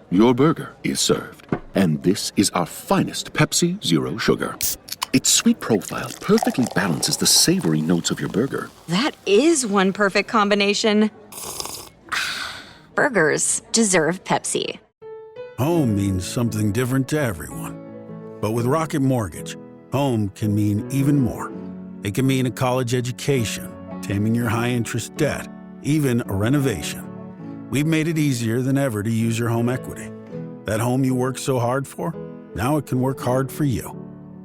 Your burger is served. And this is our finest Pepsi Zero Sugar. Its sweet profile perfectly balances the savory notes of your burger. That is one perfect combination. Burgers deserve Pepsi. Home means something different to everyone. But with Rocket Mortgage, home can mean even more. It can mean a college education, taming your high-interest debt, even a renovation. We've made it easier than ever to use your home equity. That home you worked so hard for, now it can work hard for you.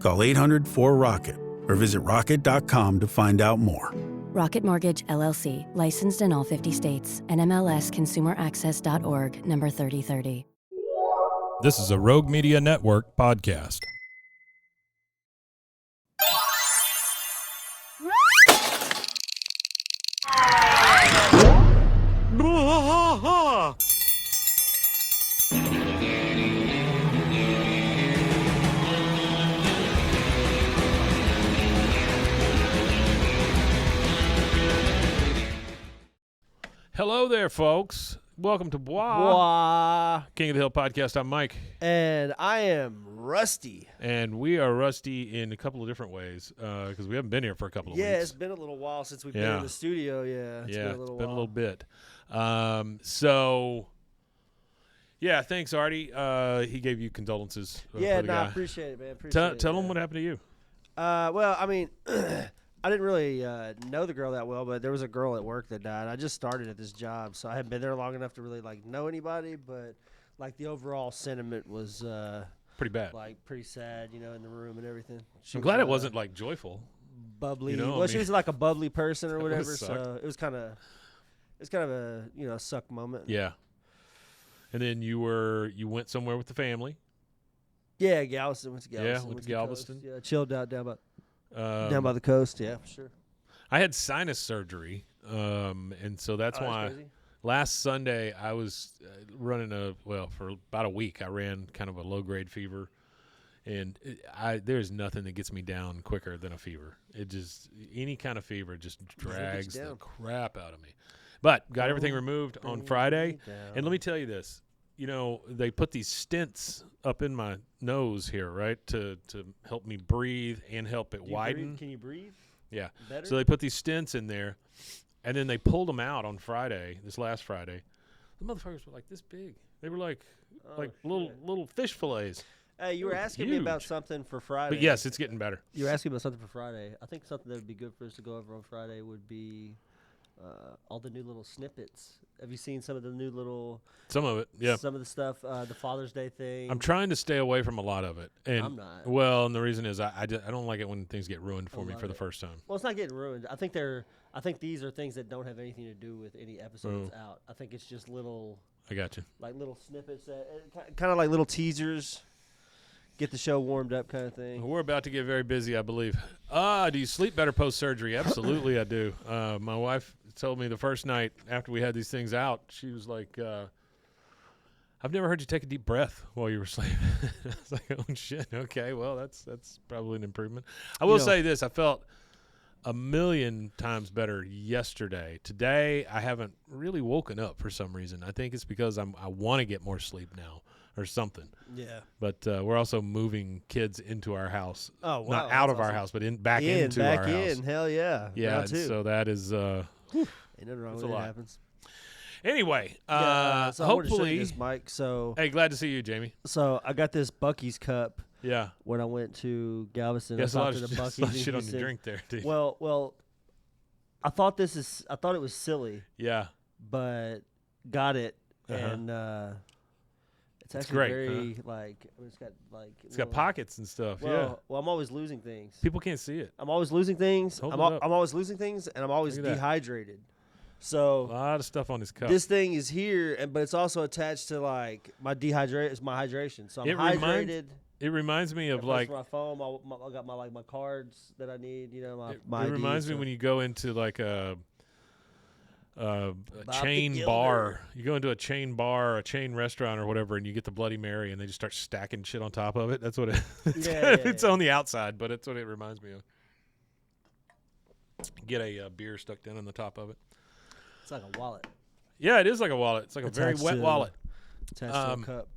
Call 800-4ROCKET or visit rocket.com to find out more. Rocket Mortgage, LLC, licensed in all 50 states. NMLSConsumerAccess.org, number 3030. This is a Rogue Media Network podcast. Hello there, folks. Welcome to Bois. King of the Hill podcast. I'm Mike. And I am Rusty. And we are rusty in a couple of different ways because we haven't been here for a couple of weeks. Yeah, it's been a little while since we've been in the studio. It's been a little bit. Thanks, Artie. He gave you condolences. I appreciate it, man. Tell him what happened to you. Well, I mean, I didn't really know the girl that well, but there was a girl at work that died. I just started at this job, so I hadn't been there long enough to really know anybody. But the overall sentiment was pretty bad, pretty sad, in the room and everything. I'm glad it wasn't joyful, bubbly. She was a bubbly person or whatever. So it was kind of a suck moment. Yeah. And then you went somewhere with the family. Yeah, Galveston. Went to Galveston. Yeah, went to Galveston. Yeah, chilled out down by the coast. Yeah, for sure. I had sinus surgery, and so that's why crazy. Last Sunday I was running for about a week. I ran kind of a low-grade fever, and there's nothing that gets me down quicker than a fever. It just any kind of fever just drags the crap out of me. But got everything removed on Friday, and let me tell you this. They put these stents up in my nose here, right, to help me breathe and help it widen. Can you breathe? Yeah. Better? So they put these stents in there, and then they pulled them out on Friday, this last Friday. The motherfuckers were this big. They were like little fish fillets. Hey, you were asking me about something for Friday. But yes, it's getting better. You were asking about something for Friday. I think something that would be good for us to go over on Friday would be all the new little snippets. Have you seen some of the new little? Some of it, yeah. Some of the stuff, the Father's Day thing. I'm trying to stay away from a lot of it. And I'm not. Well, and the reason is I don't like it when things get ruined for me for the first time. Well, it's not getting ruined. I think these are things that don't have anything to do with any episodes out. I think it's just little. I got you. Little snippets, kind of like little teasers. Get the show warmed up kind of thing. We're about to get very busy, I believe. Do you sleep better post-surgery? Absolutely, I do. My wife told me the first night after we had these things out, she was like, I've never heard you take a deep breath while you were sleeping. I was like, oh, shit. Okay, well, that's probably an improvement. I will say this. I felt a million times better yesterday. Today, I haven't really woken up for some reason. I think it's because I want to get more sleep now. Or something. Yeah. But we're also moving kids into our house. Oh, wow. Not out of our house, but back into our house. Hell yeah. Yeah, so that is ain't nothing wrong with it. Happens. Anyway, so hopefully. I want to show you this, Mike. So hey, glad to see you, Jamie. So I got this Buc-ee's cup. Yeah. When I went to Galveston, I stopped at a Buc-ee's. A lot of shit on your drink there, dude. Well, I thought it was silly. Yeah. But got it and it's actually great, very it's got pockets and stuff. Well, I'm always losing things. People can't see it. I'm always losing things. I'm always losing things, and I'm always dehydrated. So a lot of stuff on his cup. This thing is here, but it's also attached to my hydration. So I'm hydrated. It reminds me of my phone. I got my cards that I need. My it reminds me when you go into a chain bar. You go into a chain bar, a chain restaurant or whatever, and you get the Bloody Mary, and they just start stacking shit on top of it. That's what it's on the outside, but it's what it reminds me of. Get a beer stuck down on the top of it. It's like a wallet. Yeah, it is like a wallet. It's like a very wet wallet. Attached to a cup.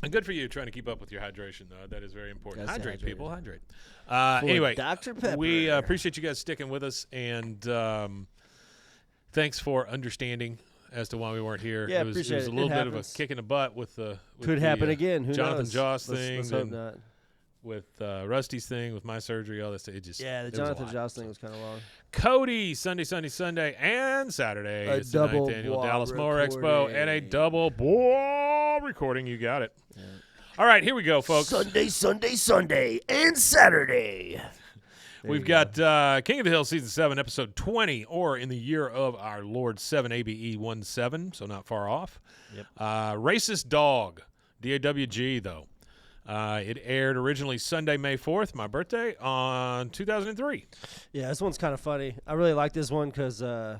And good for you trying to keep up with your hydration. That is very important. Gotta stay Hydrate, hydrated. people. Hydrate. Full Anyway, of Dr. Pepper. we appreciate you guys sticking with us, and thanks for understanding as to why we weren't here. Yeah, it was appreciate a it. little It bit of a happens. kick in the butt with the Could happen again. Who Jonathan knows? Joss thing, Let's hope and not. with Rusty's thing, with my surgery, all that stuff. It just Yeah, the it was a Jonathan lot. Joss thing was kind of long. Cody, Sunday, and Saturday. A It's the 9th double annual bois Dallas Mower Expo and a recording. double bois recording. You got it. All right, here we go, folks. Sunday, and Saturday. We've got King of the Hill Season 7, Episode 20, or in the year of our Lord 7 ABE 17, so not far off. Yep. Racist Dawg, DAWG, though. It aired originally Sunday, May 4th, my birthday, on 2003. Yeah, this one's kind of funny. I really like this one because, I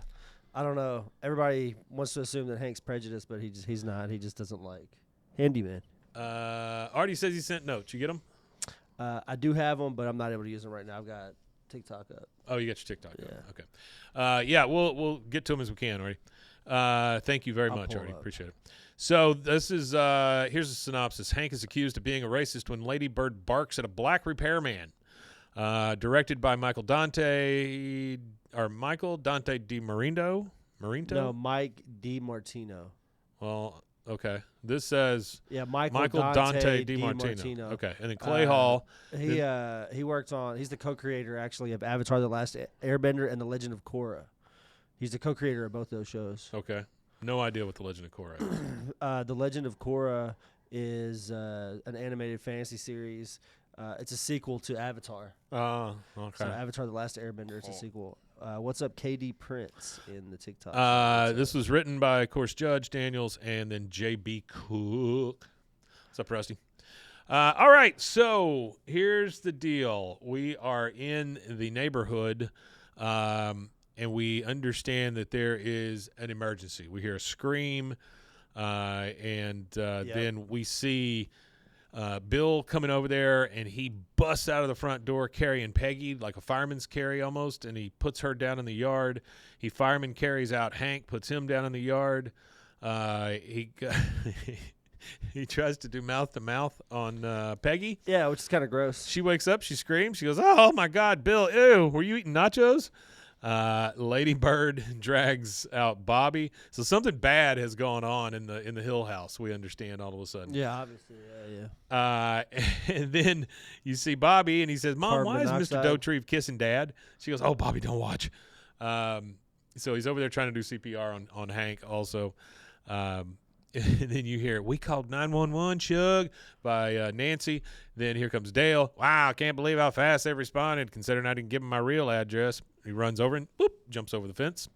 don't know, everybody wants to assume that Hank's prejudiced, but he's not. He just doesn't like Handyman. Artie says he sent notes. You get them? I do have them, but I'm not able to use them right now. I've got TikTok up. Oh, you got your TikTok. Yeah. Okay. Yeah, we'll get to them as we can, Artie. Thank you very I'll much, pull Artie. up. Appreciate it. So this is here's a synopsis. Hank is accused of being a racist when Ladybird barks at a black repairman. Directed by Michael Dante DiMarinto. No, Mike DiMartino. Well, okay. This says Yeah, Michael Dante DiMartino. DiMartino. Okay, and then Clay Hall. He worked on. He's the co-creator actually of Avatar: The Last Airbender and The Legend of Korra. He's the co-creator of both those shows. Okay. No idea what the Legend of Korra is. The Legend of Korra is an animated fantasy series. It's a sequel to Avatar. Oh, okay. So Avatar: The Last Airbender. It's a sequel. What's up, KD Prince in the TikTok? This was written by, of course, Judge Daniels and then J.B. Cook. What's up, Rusty? All right, so here's the deal. We are in the neighborhood, and we understand that there is an emergency. We hear a scream, and then we see Bill coming over there, and he busts out of the front door carrying Peggy, like a fireman's carry almost, and he puts her down in the yard. Fireman carries out Hank, puts him down in the yard. He tries to do mouth-to-mouth on Peggy. Yeah, which is kind of gross. She wakes up, she screams, she goes, "Oh, my God, Bill, ew, were you eating nachos?" Ladybird drags out Bobby. So something bad has gone on in the Hill house, we understand all of a sudden. Yeah, obviously, yeah. And then you see Bobby, and he says, "Mom, Carbon why is Mr. monoxide. Dotrieve kissing Dad?" She goes, "Oh, Bobby, don't watch." So he's over there trying to do CPR on Hank also. And then you hear, "We called 911, Shug," by Nancy. Then here comes Dale. "Wow, I can't believe how fast they responded, considering I didn't give him my real address." He runs over and boop, jumps over the fence.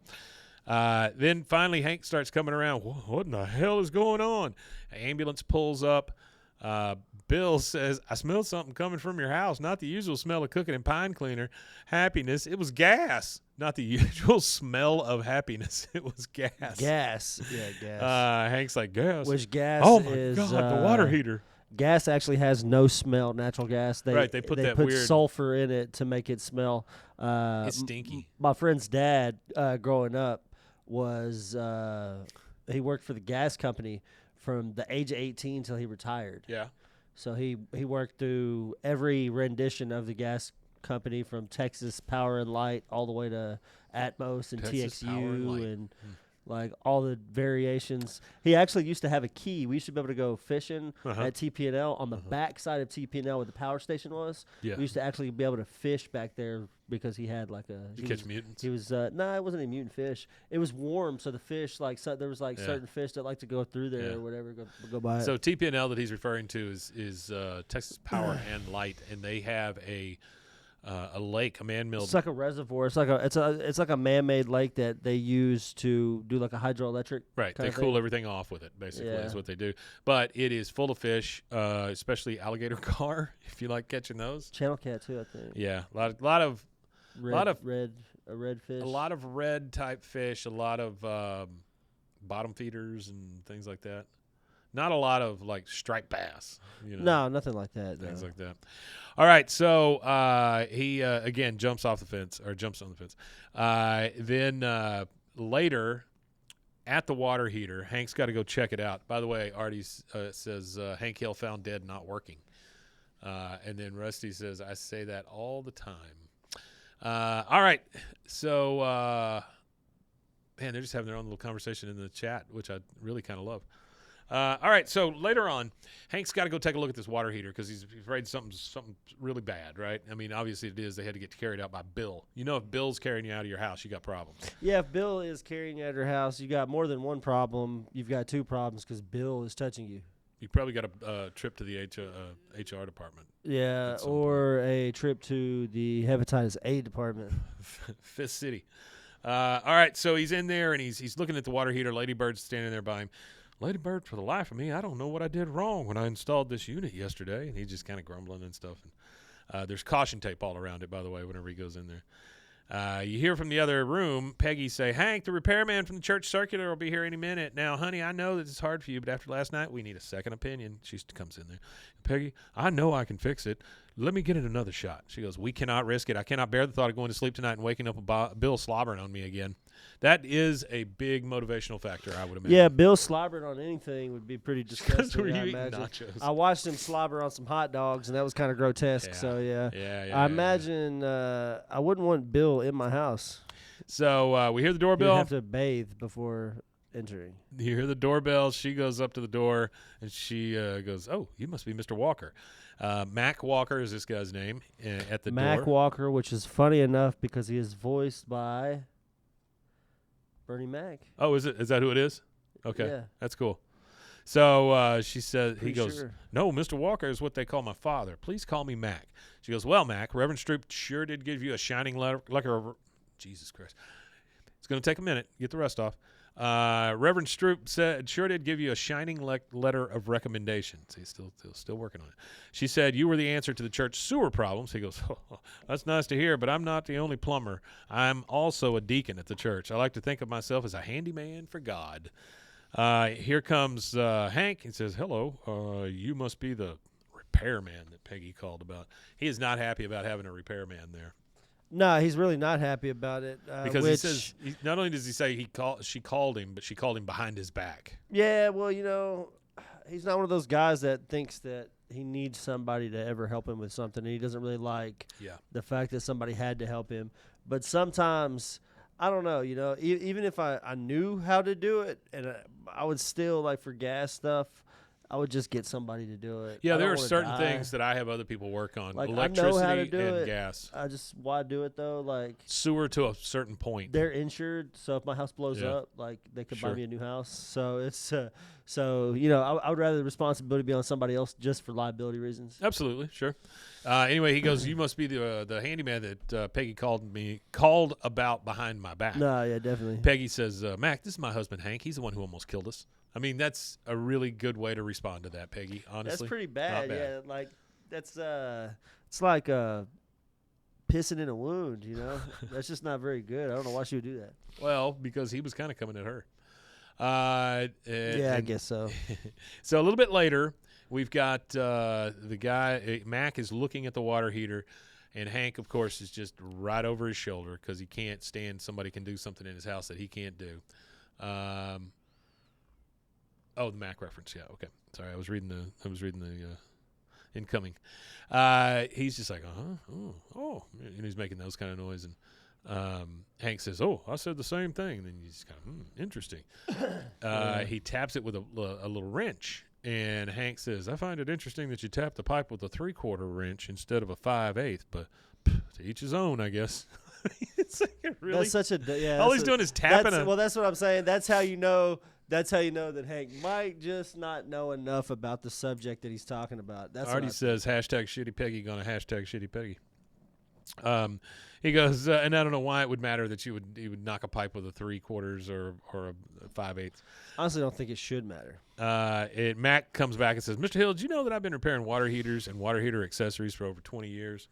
Then finally Hank starts coming around. What in the hell is going on? An ambulance pulls up. Bill says, "I smelled something coming from your house. Not the usual smell of cooking and pine cleaner. Happiness. It was gas. Not the usual smell of happiness. It was gas." Gas. Yeah, gas. Hank's like, "Gas? Which gas Oh, my is God, the water heater." Gas actually has no smell, natural gas. They They put weird sulfur in it to make it smell. It's stinky. My friend's dad, growing up, was he worked for the gas company from the age of 18 until he retired. Yeah. So he worked through every rendition of the gas company, from Texas Power and Light all the way to Atmos and Texas Power and TXU Light. and like all the variations. He actually used to have a key. We used to be able to go fishing at TP&L on the back side of TP&L where the power station was. Yeah. We used to actually be able to fish back there because he had like a. You catch mutants? He was no, it wasn't a mutant fish. It was warm, so the fish there was like certain fish that like to go through there or whatever, go by it. So TP&L that he's referring to is Texas Power and Light, and they have a lake, a man-milled. It's like a reservoir. It's like a man-made lake that they use to do like a hydroelectric. Right, they cool everything off with it. Basically, is what they do. But it is full of fish, especially alligator gar. If you like catching those. Channel cat too, I think. Yeah, a lot of red fish. a lot of red type fish, a lot of bottom feeders and things like that. Not a lot of like striped bass. No, nothing like that. Things no. like that. All right, so he again jumps on the fence. Then later, at the water heater. Hank's got to go check it out. By the way, Artie says Hank Hill found dead, not working. And then Rusty says, I say that all the time. All right. So, man, they're just having their own little conversation in the chat, which I really kind of love. All right, so later on, Hank's got to go take a look at this water heater because he's afraid something's really bad, right? I mean, obviously it is. They had to get carried out by Bill. You know, if Bill's carrying you out of your house, you got problems. Yeah, if Bill is carrying you out of your house, you got more than one problem. You've got two problems because Bill is touching you. You probably got a trip to the HR department. Yeah, or a trip to the hepatitis A department. Fifth City. All right, so he's in there, and he's looking at the water heater. Ladybird's standing there by him. Ladybird, for the life of me, I don't know what I did wrong when I installed this unit yesterday. And he's just kind of grumbling and stuff. And, there's caution tape all around it, by the way, whenever he goes in there. You hear from the other room Peggy say, Hank, the repairman from the church circular will be here any minute. Now, honey, I know that it's hard for you, but after last night, we need a second opinion. She comes in there. Peggy, I know I can fix it. Let me get it another shot. She goes, we cannot risk it. I cannot bear the thought of going to sleep tonight and waking up with Bill slobbering on me again. That is a big motivational factor, I would imagine. Yeah, Bill slobbering on anything would be pretty disgusting. We're I eating imagine. nachos. I watched him slobber on some hot dogs, and that was kind of grotesque. Yeah. So Yeah, I imagine I wouldn't want Bill in my house. So we hear the He'd doorbell. have to bathe before entering. You hear the doorbell. She goes up to the door, and she goes, oh, you must be Mr. Walker. Mac Walker is this guy's name at the door. Mac Walker, which is funny enough because he is voiced by Bernie Mac. Oh, is it? Is that who it is? Okay, Yeah. that's cool. So she says, he Pretty goes, sure. no, Mr. Walker is what they call my father. Please call me Mac. She goes, well, Mac, Reverend Stroop sure did give you a shining letter. Jesus Christ. It's going to take a minute. Get the rest off. Reverend Stroop said, sure did give you a shining letter of recommendation. He's still working on it. She said, you were the answer to the church sewer problems. He goes, oh, that's nice to hear, but I'm not the only plumber. I'm also a deacon at the church. I like to think of myself as a handyman for God. Here comes Hank. He says, hello, you must be the repairman that Peggy called about. He is not happy about having a repairman there. No, he's really not happy about it. Because he says, not only does he say she called him, but she called him behind his back. Yeah, well, he's not one of those guys that thinks that he needs somebody to ever help him with something. And he doesn't really like the fact that somebody had to help him. But sometimes, I don't know, even if I knew how to do it, and I would still, like, for gas stuff, I would just get somebody to do it. Yeah, there are certain things that I have other people work on, like, electricity I know how to do and it. gas. Why do it though? Like, sewer to a certain point. They're insured, so if my house blows up, like, they could buy me a new house. So it's I would rather the responsibility be on somebody else just for liability reasons. Absolutely, sure. Anyway, he goes, you must be the handyman that Peggy called about behind my back. No, yeah, definitely. Peggy says, Mac, this is my husband Hank. He's the one who almost killed us. I mean, that's a really good way to respond to that, Peggy, honestly. That's pretty bad, Not bad. yeah. Like, that's it's like pissing in a wound, That's just not very good. I don't know why she would do that. Well, because he was kind of coming at her. I guess so. So a little bit later, we've got the guy, Mac is looking at the water heater, and Hank, of course, is just right over his shoulder because he can't stand somebody can do something in his house that he can't do. Oh, the Mac reference. Yeah. Okay. Sorry. I was reading the incoming. He's just like, oh, and he's making those kind of noise. And Hank says, oh, I said the same thing. And then he's kind of, interesting. He taps it with a little wrench. And Hank says, I find it interesting that you tap the pipe with a 3/4 wrench instead of a 5/8, but to each his own, I guess. It's like really. That's such a all he's doing is tapping. Well, that's what I'm saying. That's how you know. That's how you know that Hank might just not know enough about the subject that he's talking about. That's Artie says hashtag Shitty Peggy gonna hashtag Shitty Peggy. He goes, and I don't know why it would matter that you would knock a pipe with a 3/4 or a 5/8. Honestly, I don't think it should matter. Mac comes back and saes, Mr. Hill, did you know that I've been repairing water heaters and water heater accessories for over 20 years?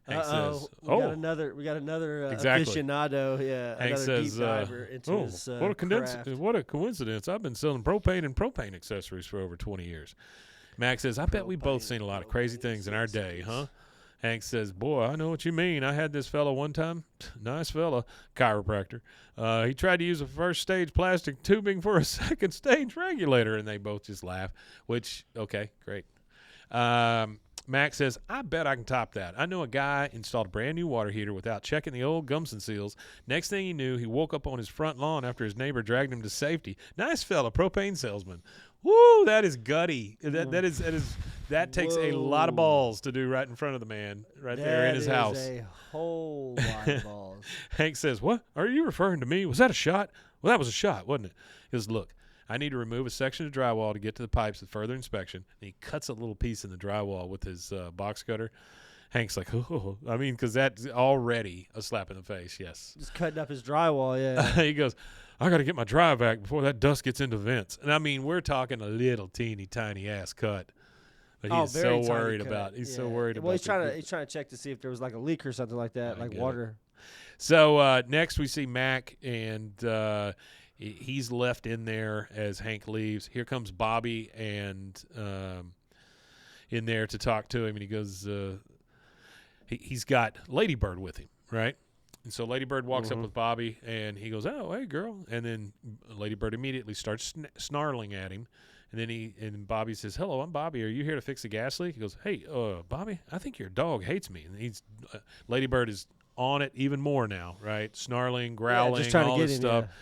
Hank says, we got another exactly. aficionado, Hank another says, deep diver into his what a coincidence. I've been selling propane and propane accessories for over 20 years. Mac says, I bet we've both seen a lot of crazy things in our day, huh? Hank says, boy, I know what you mean. I had this fella one time. Nice fella, chiropractor. He tried to use a first stage plastic tubing for a second stage regulator, and they both just laugh, which, okay, great. Max says, I bet I can top that. I know a guy installed a brand new water heater without checking the old Gumson seals. Next thing he knew, he woke up on his front lawn after his neighbor dragged him to safety. Nice fella, propane salesman. Woo, that is gutty. That takes a lot of balls to do right in front of the man there in his house. That is a whole lot of balls. Hank says, what? Are you referring to me? Was that a shot? Well, that was a shot, wasn't it? He goes, look, I need to remove a section of drywall to get to the pipes for further inspection. And he cuts a little piece in the drywall with his box cutter. Hank's like, oh, I mean, because that's already a slap in the face, yes. Just cutting up his drywall, yeah. He goes, I got to get my dry vac before that dust gets into vents. And, I mean, we're talking a little teeny tiny ass cut. But he's so worried about. He's so worried about. Well, he's trying to check to see if there was like a leak or something like that, like water. So next we see Mac, and he's left in there as Hank leaves. Here comes Bobby and in there to talk to him, and he goes, he's got Ladybird with him, right? And so Ladybird walks up with Bobby, and he goes, oh, hey, girl. And then Ladybird immediately starts snarling at him. And then Bobby says, hello, I'm Bobby. Are you here to fix the gas leak? He goes, hey, Bobby, I think your dog hates me. And Ladybird is on it even more now, right? Snarling, growling, just trying all to get this him, stuff. Yeah.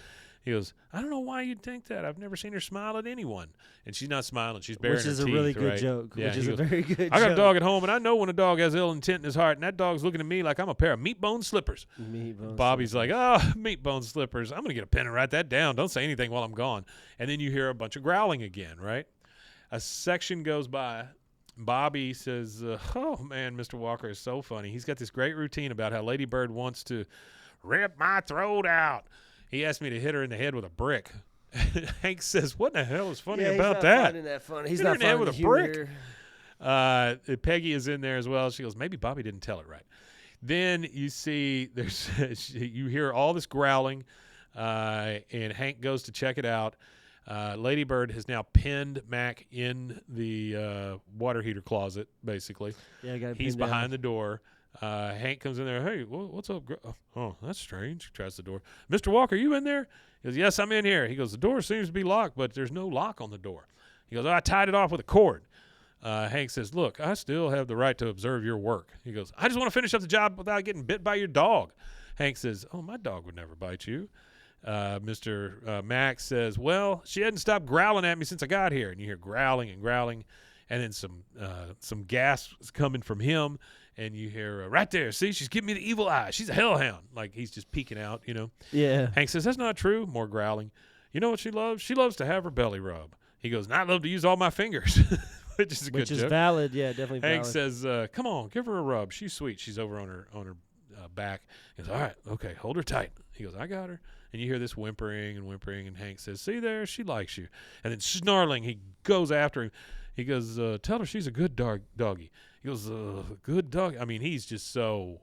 He goes, I don't know why you'd think that. I've never seen her smile at anyone. And she's not smiling. She's baring her teeth. Which is a really good right? joke. Yeah, which is a very good joke. I got a dog at home, and I know when a dog has ill intent in his heart, and that dog's looking at me like I'm a pair of meat bone slippers. Bobby's like, oh, meat bone slippers. I'm going to get a pen and write that down. Don't say anything while I'm gone. And then you hear a bunch of growling again, right? A section goes by. Bobby says, oh, man, Mr. Walker is so funny. He's got this great routine about how Ladybird wants to rip my throat out. He asked me to hit her in the head with a brick. Hank says, what in the hell is funny about that? He's not finding that funny. He's hit her not in the head finding with a brick. Peggy is in there as well. She goes, maybe Bobby didn't tell it right. Then you see you hear all this growling, and Hank goes to check it out. Ladybird has now pinned Mac in the water heater closet, basically. Yeah, got him He's pinned behind down. the door. Hank comes in there. Hey, what's up? Oh, that's strange. He tries the door. Mr. Walker, you in there? He goes, yes, I'm in here. He goes, the door seems to be locked, but there's no lock on the door. He goes, I tied it off with a cord. Hank says, look, I still have the right to observe your work. He goes, I just want to finish up the job without getting bit by your dog. Hank says, oh, my dog would never bite you. Mr. Max says, well, she hadn't stopped growling at me since I got here. And you hear growling and growling, and then some gas is coming from him. And you hear, right there, see, she's giving me the evil eye. She's a hellhound. Like, he's just peeking out, you know. Yeah. Hank says, that's not true. More growling. You know what she loves? She loves to have her belly rub. He goes, and I love to use all my fingers, which is a good joke. Which is valid, yeah, definitely Hank valid. says, come on, give her a rub. She's sweet. She's over on her back. He goes, all right, okay, hold her tight. He goes, I got her. And you hear this whimpering, and Hank says, see there, she likes you. And then snarling, he goes after him. He goes, tell her she's a good doggy. He goes, good dog. I mean, he's just so,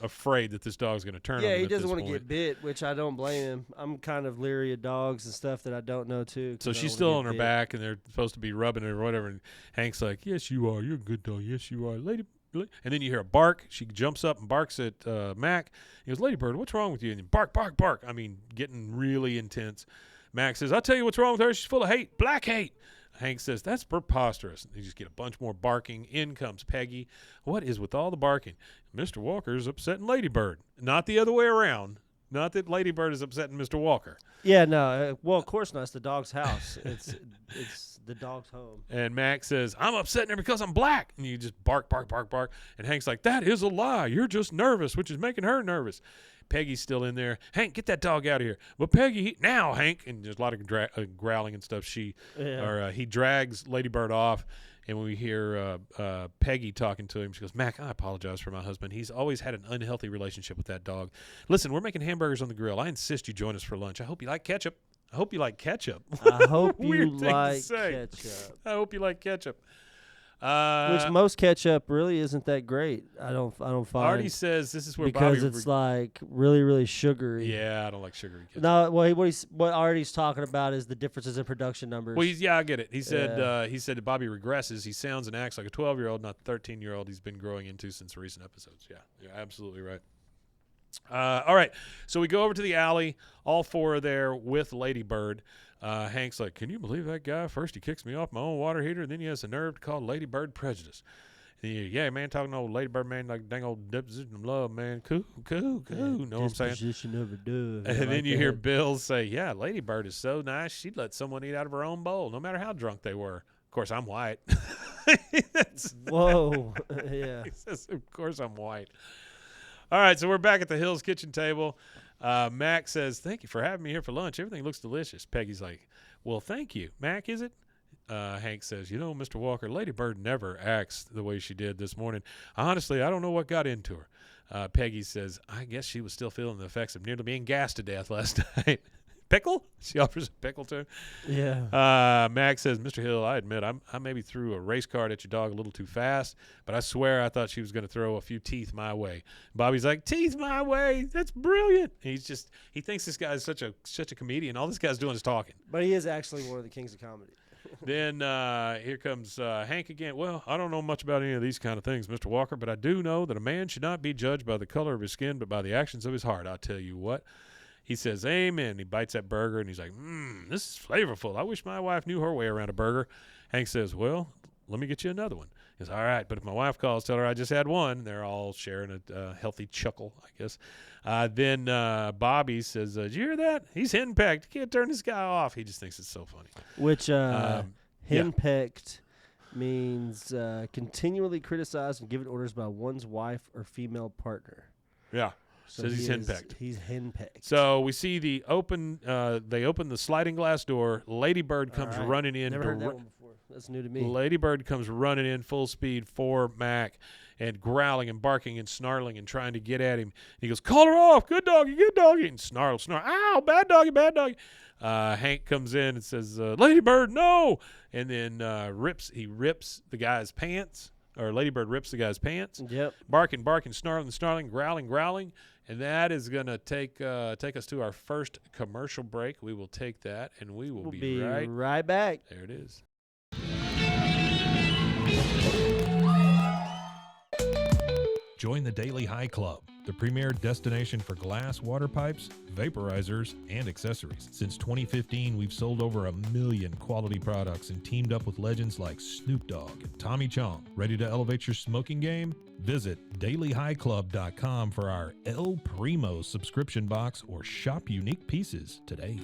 afraid that this dog's going to turn on him. Yeah, he at this doesn't want to point. get bit, which I don't blame him. I'm kind of leery of dogs and stuff that I don't know, too. So she's still on her back, and they're supposed to be rubbing her or whatever. And Hank's like, yes, you are. You're a good dog. Yes, you are. Lady. And then you hear a bark. She jumps up and barks at Mac. He goes, Ladybird, what's wrong with you? And bark, bark, bark. I mean, getting really intense. Mac says, I'll tell you what's wrong with her. She's full of hate, black hate. Hank says, that's preposterous. And you just get a bunch more barking. In comes Peggy. What is with all the barking? Mr. Walker's upsetting Ladybird. Not the other way around. Not that Ladybird is upsetting Mr. Walker. Yeah, no. Well, of course not. It's the dog's house. It's the dog's home. And Max says, I'm upsetting her because I'm black. And you just bark, bark, bark, bark. And Hank's like, that is a lie. You're just nervous, which is making her nervous. Peggy's still in there. Hank, get that dog out of here. Well, Peggy, now, Hank. And there's a lot of growling and stuff. He drags Ladybird off. And we hear Peggy talking to him. She goes, Mac, I apologize for my husband. He's always had an unhealthy relationship with that dog. Listen, we're making hamburgers on the grill. I insist you join us for lunch. I hope you like ketchup. I hope you like ketchup. I hope you Weird thing to like say. ketchup. I hope you like ketchup. Which most ketchup really isn't that great. I don't find. Artie says this is where because Bobby it's like really, really sugary. Yeah, I don't like sugary ketchup. No, what Artie's talking about is the differences in production numbers. Well, I get it. He said that Bobby regresses. He sounds and acts like a 12-year-old, not the 13-year-old he's been growing into since recent episodes. Yeah, you're absolutely right. All right, so we go over to the alley. All four are there with Ladybird. Hank's like, can you believe that guy? First he kicks me off my own water heater, and then he has the nerve to call Ladybird prejudice. And yeah, man, talking to old Ladybird, man, like dang old deposition of love, man. Cool. Know what I'm saying? Disposition of a dove. And then you hear Bill say, yeah, Ladybird is so nice, she'd let someone eat out of her own bowl, no matter how drunk they were. Of course, I'm white. Whoa. Yeah. He says, of course I'm white. All right, so we're back at the Hills kitchen table. Mac says, thank you for having me here for lunch. Everything looks delicious. Peggy's like, well, thank you. Mac, is it? Hank says, Mr. Walker, Ladybird never acts the way she did this morning. Honestly, I don't know what got into her. Peggy says, I guess she was still feeling the effects of nearly being gassed to death last night. Pickle? She offers a pickle to him. Yeah. Max says, Mr. Hill, I admit I maybe threw a race card at your dog a little too fast, but I swear I thought she was going to throw a few teeth my way. Bobby's like, teeth my way? That's brilliant. He thinks this guy is such a comedian. All this guy's doing is talking. But he is actually one of the kings of comedy. Then here comes Hank again. Well, I don't know much about any of these kind of things, Mr. Walker, but I do know that a man should not be judged by the color of his skin, but by the actions of his heart. I'll tell you what. He says, amen. He bites that burger, and he's like, this is flavorful. I wish my wife knew her way around a burger. Hank says, well, let me get you another one. He says, all right, but if my wife calls, tell her I just had one. They're all sharing a healthy chuckle, I guess. Then Bobby says, did you hear that? He's henpecked. Can't turn this guy off. He just thinks it's so funny. Which henpecked means continually criticized and given orders by one's wife or female partner. Yeah. So says he's henpecked. He's henpecked. So we see they open the sliding glass door. Ladybird comes running in. Never heard that one before. That's new to me. Ladybird comes running in full speed for Mac and growling and barking and snarling and trying to get at him. He goes, call her off. Good doggy, good doggy. And snarl. Ow, bad doggy, bad doggy. Hank comes in and says, Ladybird, no. And then rips the guy's pants. Or Ladybird rips the guy's pants. Yep. Barking, snarling, growling. And that is going to take us to our first commercial break. We will take that, and we'll be right back. There it is. Join the Daily High Club, the premier destination for glass water pipes, vaporizers, and accessories. Since 2015, we've sold over 1 million quality products and teamed up with legends like Snoop Dogg and Tommy Chong. Ready to elevate your smoking game? Visit dailyhighclub.com for our El Primo subscription box or shop unique pieces today.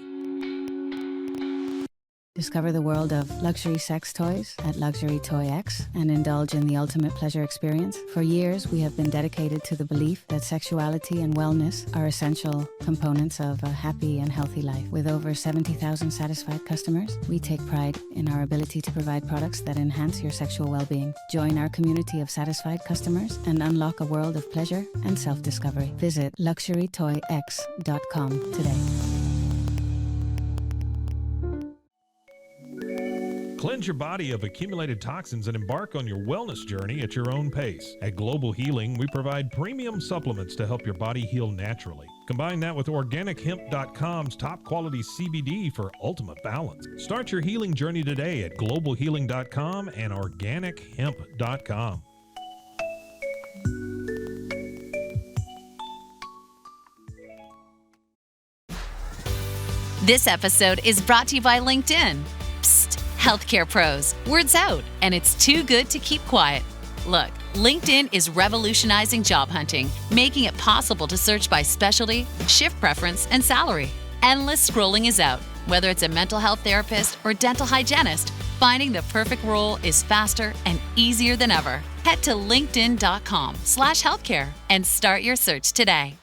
Discover the world of luxury sex toys at Luxury Toy X and indulge in the ultimate pleasure experience. For years, we have been dedicated to the belief that sexuality and wellness are essential components of a happy and healthy life. With over 70,000 satisfied customers, we take pride in our ability to provide products that enhance your sexual well-being. Join our community of satisfied customers and unlock a world of pleasure and self-discovery. Visit luxurytoyx.com today. Cleanse your body of accumulated toxins and embark on your wellness journey at your own pace. At Global Healing, we provide premium supplements to help your body heal naturally. Combine that with OrganicHemp.com's top quality CBD for ultimate balance. Start your healing journey today at GlobalHealing.com and OrganicHemp.com. This episode is brought to you by LinkedIn. Psst, healthcare pros, word's out, and it's too good to keep quiet. Look, LinkedIn is revolutionizing job hunting, making it possible to search by specialty, shift preference, and salary. Endless scrolling is out. Whether it's a mental health therapist or dental hygienist, finding the perfect role is faster and easier than ever. Head to linkedin.com/healthcare and start your search today.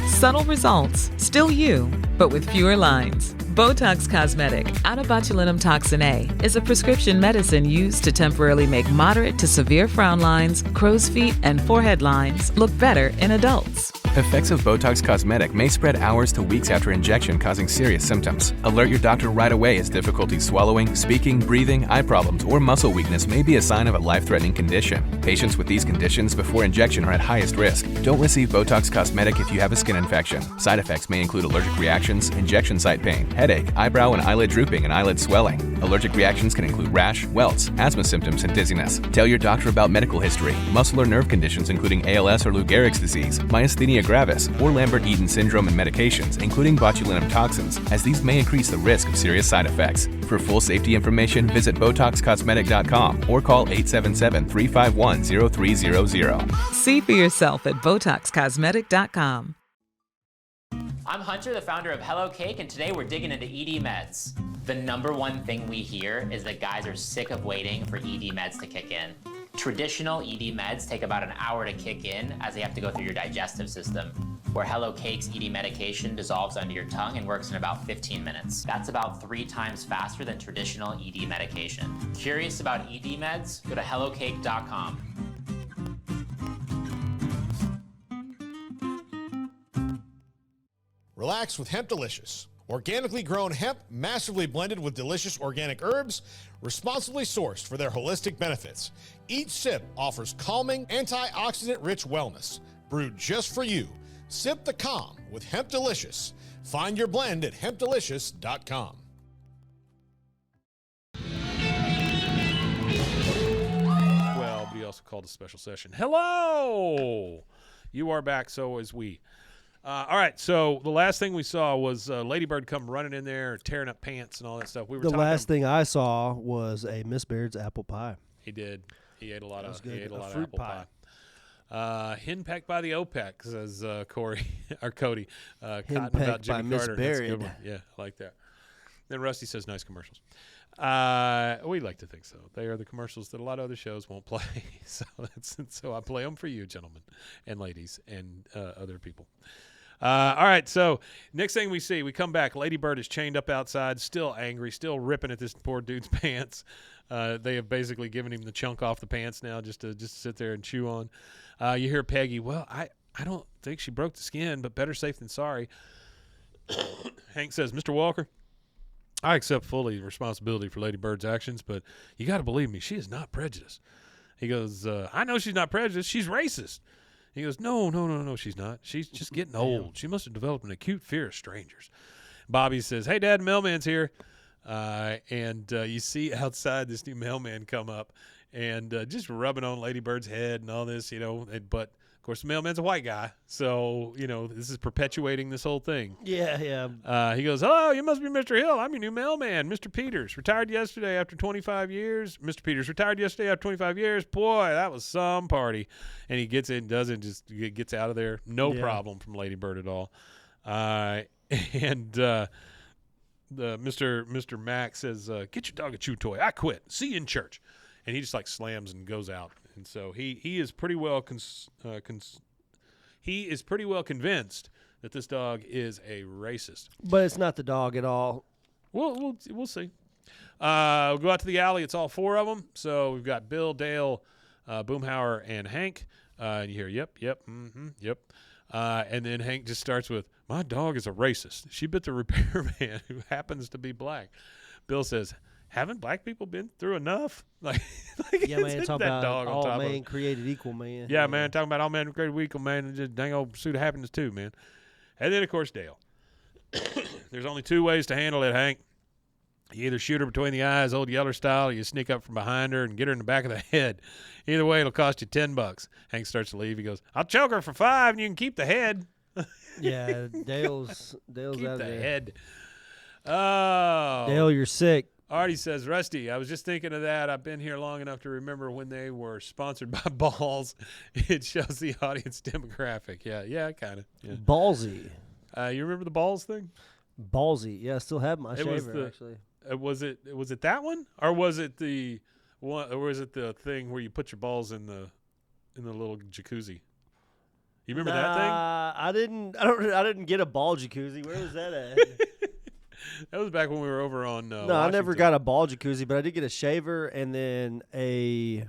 Subtle results, still you, but with fewer lines. Botox Cosmetic, onabotulinum toxin A, is a prescription medicine used to temporarily make moderate to severe frown lines, crow's feet, and forehead lines look better in adults. Effects of Botox Cosmetic may spread hours to weeks after injection, causing serious symptoms. Alert your doctor right away as difficulty swallowing, speaking, breathing, eye problems, or muscle weakness may be a sign of a life-threatening condition. Patients with these conditions before injection are at highest risk. Don't receive Botox Cosmetic if you have a skin infection. Side effects may include allergic reactions, injection site pain, headache, eyebrow and eyelid drooping, and eyelid swelling. Allergic reactions can include rash, welts, asthma symptoms, and dizziness. Tell your doctor about medical history, muscle or nerve conditions including ALS or Lou Gehrig's disease, myasthenia gravis, or Lambert-Eaton syndrome, and medications, including botulinum toxins, as these may increase the risk of serious side effects. For full safety information, visit BotoxCosmetic.com or call 877-351-0300. See for yourself at BotoxCosmetic.com. I'm Hunter, the founder of Hello Cake, and today we're digging into ED meds. The number one thing we hear is that guys are sick of waiting for ED meds to kick in. Traditional ED meds take about an hour to kick in as they have to go through your digestive system, where Hello Cake's ED medication dissolves under your tongue and works in about 15 minutes. That's about 3 times faster than traditional ED medication. Curious about ED meds? Go to hellocake.com. Relax with Hemp Delicious. Organically grown hemp, massively blended with delicious organic herbs, responsibly sourced for their holistic benefits. Each sip offers calming, antioxidant-rich wellness. Brewed just for you. Sip the calm with Hemp Delicious. Find your blend at hempdelicious.com. Well, but he also called a special session. Hello! You are back, so is we. All right, so the last thing we saw was Ladybird come running in there, tearing up pants and all that stuff. The last thing I saw was a Miss Baird's apple pie. He did. He ate a lot of fruit apple pie. Henpecked by the OPEC, says Corey or Cody. Cotton Henpecked about Jimmy by Miss Carter. That's a good Baird. one. Yeah, I like that. Then Rusty says nice commercials. We like to think so. They are the commercials that a lot of other shows won't play. So I play them for you, gentlemen and ladies and other people. All right, so next thing we see, we come back. Ladybird is chained up outside, still angry, still ripping at this poor dude's pants. They have basically given him the chunk off the pants now just to sit there and chew on. You hear Peggy, well, I don't think she broke the skin, but better safe than sorry. Hank says, Mr. Walker, I accept fully responsibility for Ladybird's actions, but you got to believe me, she is not prejudiced. He goes, I know she's not prejudiced. She's racist. He goes, no, she's not. She's just getting old. She must have developed an acute fear of strangers. Bobby says, hey, Dad, mailman's here. And you see outside this new mailman come up and just rubbing on Ladybird's head and all this, but, of course, the mailman's a white guy. So, this is perpetuating this whole thing. Yeah. He goes, hello, you must be Mr. Hill. I'm your new mailman, Mr. Peters. Retired yesterday after 25 years. Mr. Peters retired yesterday after 25 years. Boy, that was some party. And he gets in, just gets out of there. No problem from Ladybird at all. The Mr. Mac says, get your dog a chew toy. I quit. See you in church. And he just slams and goes out. And so he is pretty well convinced that this dog is a racist. But it's not the dog at all. We'll see. We'll go out to the alley. It's all 4 of them. So we've got Bill, Dale, Boomhauer, and Hank. And you hear, yep. And then Hank just starts with, my dog is a racist. She bit the repairman who happens to be black. Bill says, haven't black people been through enough? Man, talking about all man created equal, man. Yeah, man, talking about all man created equal, man, and just dang old pursuit of happiness too, man. And then, of course, Dale. There's only 2 ways to handle it, Hank. You either shoot her between the eyes, old Yeller style, or you sneak up from behind her and get her in the back of the head. Either way, it'll cost you $10. Hank starts to leave. He goes, I'll choke her for $5 and you can keep the head. Yeah, Dale's keep out of the there. head. Oh. Dale, you're sick. Artie says, Rusty, I was just thinking of that. I've been here long enough to remember when they were sponsored by Balls. It shows the audience demographic. Yeah, kind of. Yeah. Ballsy. You remember the Balls thing? Ballsy. Yeah, I still have my shaver, actually. Was it that one? Or was it the one, or was it the thing where you put your balls in the little jacuzzi? You remember that thing? I didn't get a ball jacuzzi. Where was that at? That was back when we were over on No, I never got a ball jacuzzi, but I did get a shaver and then a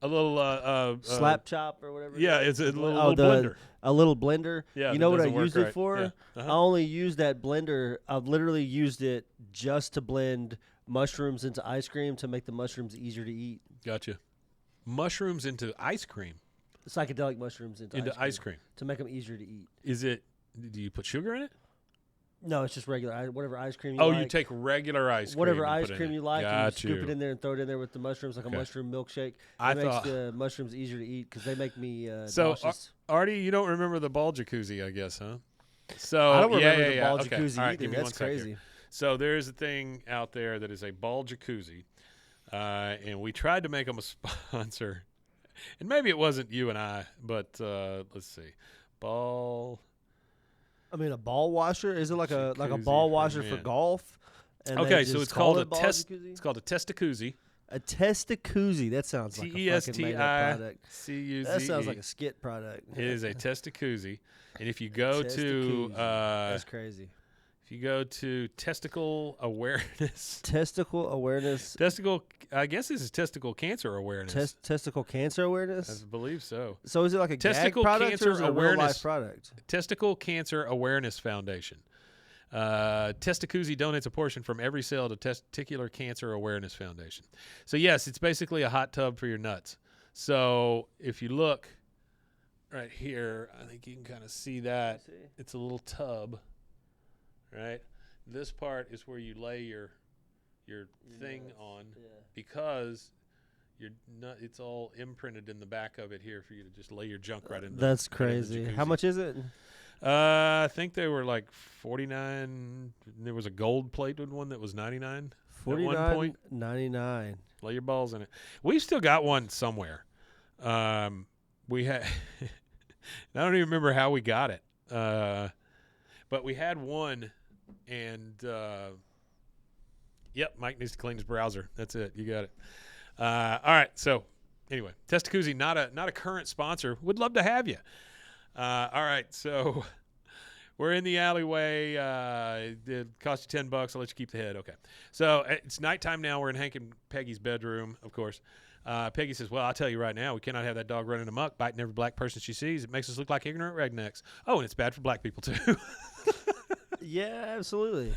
A little slap chop or whatever. Yeah, it's a little blender. A little blender. Yeah, you know what I doesn't work used right. it for? Yeah. Uh-huh. I only used that blender. I've literally used it just to blend mushrooms into ice cream to make the mushrooms easier to eat. Gotcha. Mushrooms into ice cream. Psychedelic mushrooms into ice cream to make them easier to eat. Is it? Do you put sugar in it? No, it's just regular whatever ice cream you like. Oh, you take regular ice cream. Whatever and ice put it cream in you it. like, and you Got scoop it in there and throw it in there with the mushrooms like a mushroom milkshake. It makes the mushrooms easier to eat because they make me nauseous. Artie, you don't remember the ball jacuzzi, I guess, huh? So I don't remember the ball okay. jacuzzi All right, either. give me That's one sec crazy. here. So there's a thing out there that is a ball jacuzzi, and we tried to make them a sponsor. And maybe it wasn't you and I, but let's see. Ball. I mean, a ball washer? Is it like a ball washer for golf? And okay, so it's called a jacuzzi? It's called a testicuzzi. A testicuzzi. That sounds like a fucking made up product. TESTICUZZE. That sounds like a skit product. It is a testicuzzi, and if you go to that's crazy. If you go to testicle awareness, I guess this is testicle cancer awareness. Testicle cancer awareness? I believe so. So is it like a Testicle gag product Cancer or is it a Awareness real life product? Testicle Cancer Awareness Foundation. Testicuzzi donates a portion from every sale to Testicular Cancer Awareness Foundation. So yes, it's basically a hot tub for your nuts. So if you look right here, I think you can kind of see that. It's a little tub, right? This part is where you lay your thing on because your nut. It's all imprinted in the back of it here for you to just lay your junk right in. That's crazy. How much is it? I think they were like $49. There was a gold plated one that was $99. $49.99. Lay your balls in it. We've still got one somewhere. We had. I don't even remember how we got it. But we had one, and yep, Mike needs to clean his browser. That's it. You got it. All right. So anyway, Testicuzzi, not a current sponsor. Would love to have you. All right. So we're in the alleyway. It cost you $10. I'll let you keep the head. Okay. So it's nighttime now. We're in Hank and Peggy's bedroom, of course. Peggy says, well, I'll tell you right now, we cannot have that dog running amok, biting every black person she sees. It makes us look like ignorant rednecks. Oh, and it's bad for black people, too. Yeah, absolutely.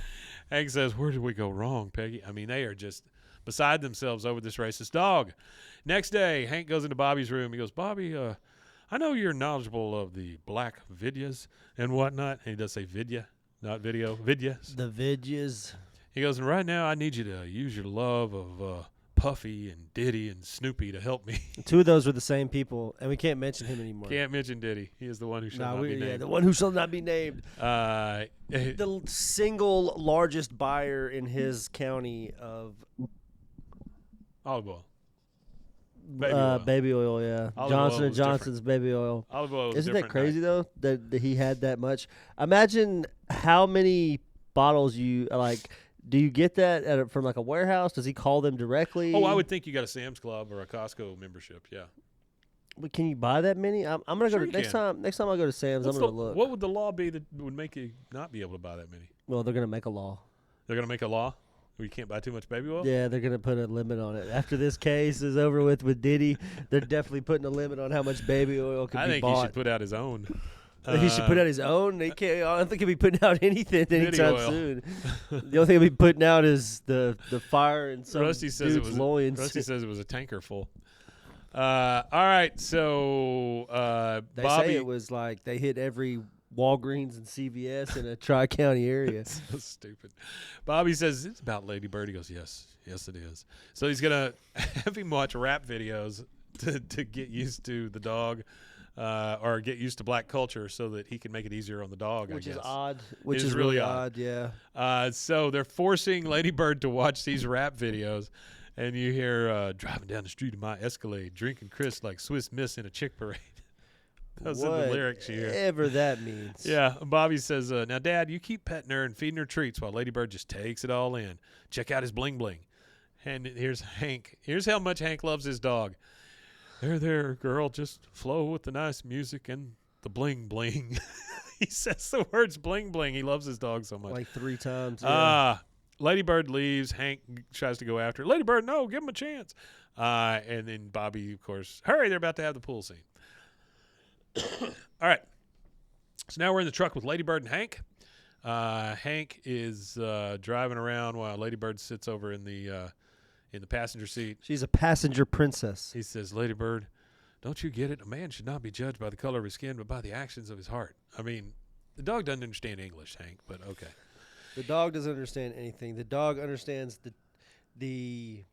Hank says, where did we go wrong, Peggy? I mean, they are just beside themselves over this racist dog. Next day, Hank goes into Bobby's room. He goes, Bobby, I know you're knowledgeable of the black vidyas and whatnot. And he does say vidya, not video, vidyas. The vidyas. He goes, and right now I need you to use your love of Puffy and Diddy and Snoopy to help me. Two of those were the same people, and we can't mention him anymore. Can't mention Diddy. He is the one who shall not be named. Yeah, the one who shall not be named. The single largest buyer in his county of olive oil. Baby oil, yeah. Johnson & Johnson's baby oil. Olive oil was Isn't that crazy, though, that he had that much? Imagine how many bottles you, like, do you get that from, like, a warehouse? Does he call them directly? Oh, I would think you got a Sam's Club or a Costco membership, yeah. But can you buy that many? I'm going to Sure go to next time I go to Sam's, I'm going to look. What would the law be that would make you not be able to buy that many? Well, they're going to make a law. They're going to make a law where you can't buy too much baby oil? Yeah, they're going to put a limit on it. After this case is over with Diddy, they're definitely putting a limit on how much baby oil can be bought. I think he should put out his own. He should put out his own. He can't. I don't think he'll be putting out anything anytime soon. The only thing he'll be putting out is the fire and some dude's loins. Rusty says it was a tanker full. All right, so they Bobby, say it was like they hit every Walgreens and CVS in a Tri-County area. So stupid. Bobby says it's about Ladybird. He goes, yes, it is. So he's gonna have him watch rap videos to get used to the dog. Or get used to black culture so that he can make it easier on the dog, Which I guess. is odd. Which is really odd, yeah. So they're forcing Ladybird to watch these rap videos, and you hear driving down the street in my Escalade, drinking Chris like Swiss Miss in a chick parade. Those are the lyrics you hear. Whatever that means. Yeah, Bobby says, now, Dad, you keep petting her and feeding her treats while Ladybird just takes it all in. Check out his bling-bling. And here's Hank. Here's how much Hank loves his dog. There, girl, just flow with the nice music and the bling-bling. He says the words bling-bling. He loves his dog so much. Like 3 times. Yeah. Ladybird leaves. Hank tries to go after her. Ladybird, no, give him a chance. And then Bobby, of course, hurry, they're about to have the pool scene. All right. So now we're in the truck with Ladybird and Hank. Hank is driving around while Ladybird sits over in the passenger seat. She's a passenger princess. He says, Ladybird, don't you get it? A man should not be judged by the color of his skin, but by the actions of his heart. I mean, the dog doesn't understand English, Hank, but okay. The dog doesn't understand anything. The dog understands the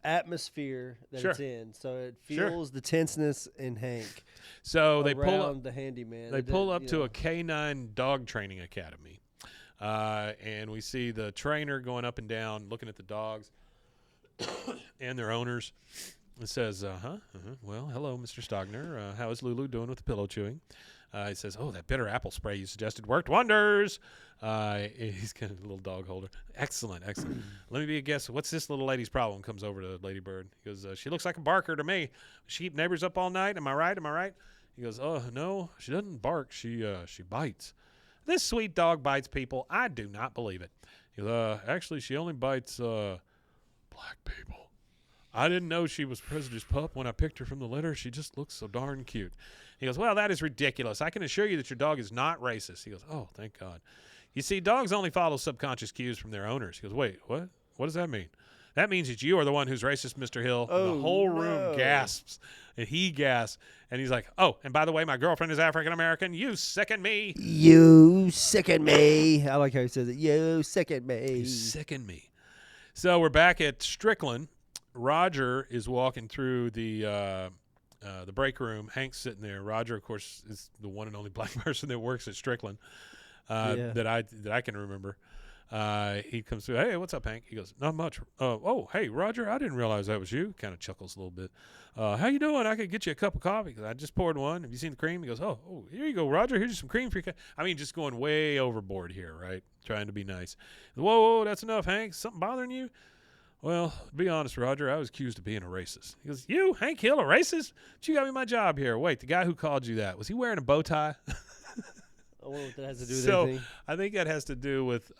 atmosphere that it's in, so it feels the tenseness in Hank. So they pull up the handyman. They pull up to a K9 dog training academy, and we see the trainer going up and down, looking at the dogs and their owners. It says, well, hello, Mr. Stogner. How is Lulu doing with the pillow chewing? He says, oh, that bitter apple spray you suggested worked wonders. He's got a little dog holder. Excellent. Let me be a guest. What's this little lady's problem? Comes over to Ladybird. He goes, she looks like a barker to me. She keep neighbors up all night. Am I right? He goes, oh, no, she doesn't bark. She bites. This sweet dog bites people. I do not believe it. He goes, actually, she only bites black people. I didn't know she was President's pup when I picked her from the litter. She just looks so darn cute. He goes, well, that is ridiculous. I can assure you that your dog is not racist. He goes, oh, thank God. You see, dogs only follow subconscious cues from their owners. He goes, wait, what? What does that mean? That means that you are the one who's racist, Mr. Hill. Oh, and the whole room gasps, and he gasps, and he's like, oh, and by the way, my girlfriend is African-American. You sicken me. You sicken me. I like how he says it. You sicken me. You sicken me. So we're back at Strickland. Roger is walking through the break room. Hank's sitting there. Roger, of course, is the one and only black person that works at Strickland that I can remember. He comes through. Hey, what's up, Hank? He goes, not much. Oh, hey, Roger, I didn't realize that was you. Kind of chuckles a little bit. How you doing? I could get you a cup of coffee because I just poured one. Have you seen the cream? He goes, oh, here you go, Roger. Here's some cream for you. I mean, just going way overboard here, right? Trying to be nice. Whoa, that's enough, Hank. Something bothering you? Well, to be honest, Roger, I was accused of being a racist. He goes, you, Hank Hill, a racist? But you got me my job here. Wait, the guy who called you that, was he wearing a bow tie? I wonder what that has to do with anything. anything. I think that has to do with,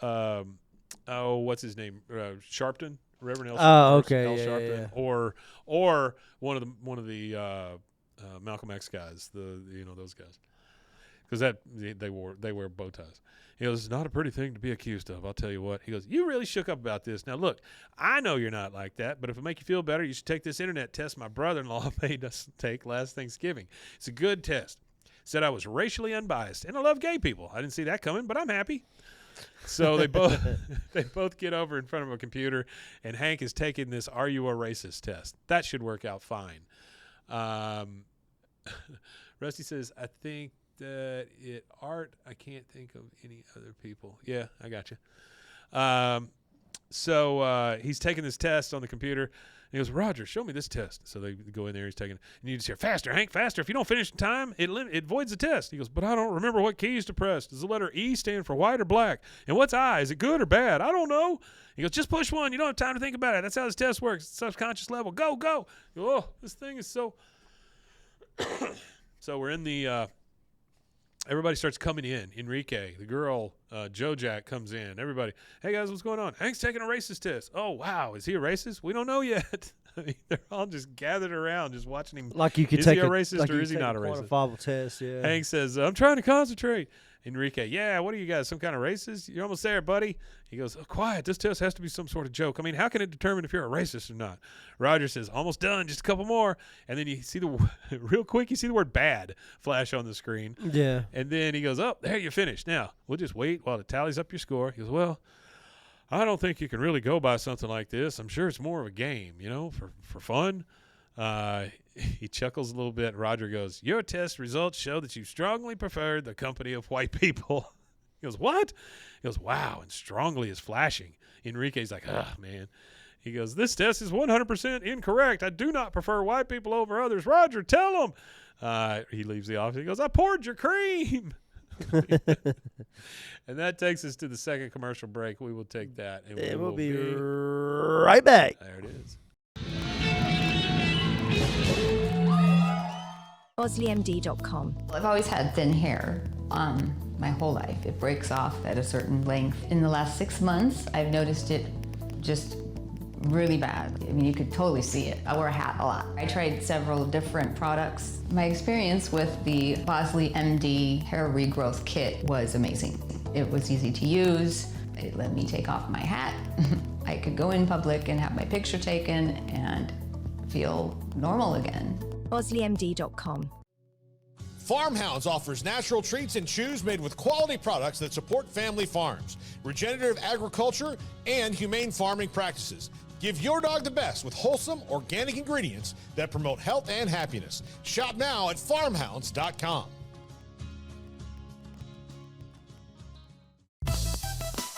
what's his name? Sharpton? Reverend L. Oh, okay. L. Yeah, Sharpton. yeah. Or one of the Malcolm X guys, those guys. Because they wear bow ties. He goes, it's not a pretty thing to be accused of, I'll tell you what. He goes, you really shook up about this. Now, look, I know you're not like that, but if it make you feel better, you should take this internet test my brother-in-law made us take last Thanksgiving. It's a good test. Said I was racially unbiased, and I love gay people. I didn't see that coming, but I'm happy. So they both get over in front of a computer, and Hank is taking this "Are you a racist?" test. That should work out fine. Rusty says, I think that Art, I can't think of any other people. Yeah, I got you. So he's taking this test on the computer. And he goes, Roger, show me this test. So they go in there. He's taking it. And you just hear, faster, Hank, faster. If you don't finish in time, it voids the test. He goes, but I don't remember what keys to press. Does the letter E stand for white or black? And what's I? Is it good or bad? I don't know. He goes, just push one. You don't have time to think about it. That's how this test works. It's subconscious level. Go. Oh, this thing is so. So we're in the. Everybody starts coming in. Enrique, the girl, Joe Jack comes in. Everybody, hey guys, what's going on? Hank's taking a racist test. Oh wow, is he a racist? We don't know yet. I mean, they're all just gathered around, just watching him. Like you could is take he a racist like or is he not a racist? Quantifiable test. Yeah. Hank says, I'm trying to concentrate. Enrique, yeah, what are you guys, some kind of racist? You're almost there, buddy. He goes, oh, quiet. This test has to be some sort of joke. I mean, how can it determine if you're a racist or not? Roger says, almost done, just a couple more. And then you see real quick, you see the word bad flash on the screen. Yeah. And then he goes, oh, there, you're finished. Now, we'll just wait while it tallies up your score. He goes, well, I don't think you can really go by something like this. I'm sure it's more of a game, for fun. He chuckles a little bit. Roger goes, your test results show that you strongly preferred the company of white people. He goes, what? He goes, wow, and strongly is flashing. Enrique's like, man. He goes, this test is 100% incorrect. I do not prefer white people over others. Roger, tell him. He leaves the office. He goes, I poured your cream. And that takes us to the second commercial break. We will take that. And we'll be right back. There it is. BosleyMD.com. I've always had thin hair. my whole life. It breaks off at a certain length. In the last 6 months, I've noticed it just really bad. I mean, you could totally see it. I wear a hat a lot. I tried several different products. My experience with the Bosley MD hair regrowth kit was amazing. It was easy to use. It let me take off my hat. I could go in public and have my picture taken and feel normal again. BosleyMD.com. Farmhounds offers natural treats and chews made with quality products that support family farms, regenerative agriculture, and humane farming practices. Give your dog the best with wholesome, organic ingredients that promote health and happiness. Shop now at farmhounds.com.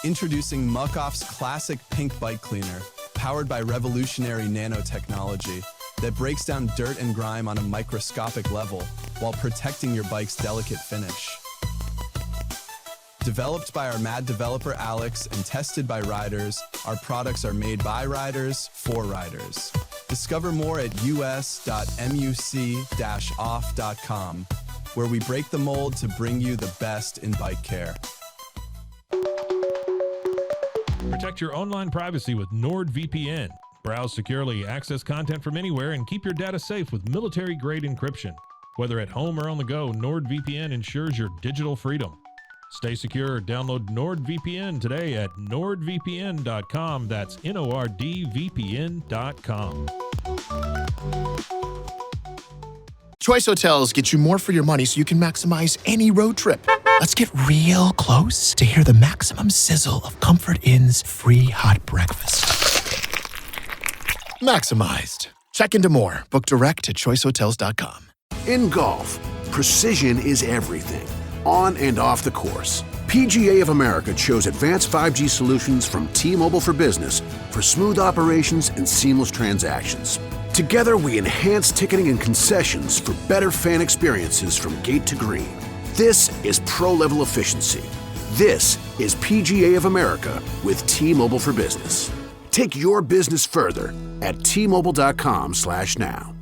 Introducing Muck Off's classic pink bike cleaner, powered by revolutionary nanotechnology that breaks down dirt and grime on a microscopic level while protecting your bike's delicate finish. Developed by our mad developer Alex and tested by riders, our products are made by riders for riders. Discover more at us.muc-off.com, where we break the mold to bring you the best in bike care. Protect your online privacy with NordVPN. Browse securely, access content from anywhere, and keep your data safe with military-grade encryption. Whether at home or on the go, NordVPN ensures your digital freedom. Stay secure. Download NordVPN today at nordvpn.com. That's NORDVPN.com. Choice Hotels get you more for your money so you can maximize any road trip. Let's get real close to hear the maximum sizzle of Comfort Inn's free hot breakfast. Maximized. Check into more. Book direct at choicehotels.com. In golf, precision is everything, on and off the course. PGA of America chose advanced 5G solutions from T-Mobile for Business for smooth operations and seamless transactions. Together, we enhance ticketing and concessions for better fan experiences from gate to green. This is pro-level efficiency. This is PGA of America with T-Mobile for Business. Take your business further at T-Mobile.com/now.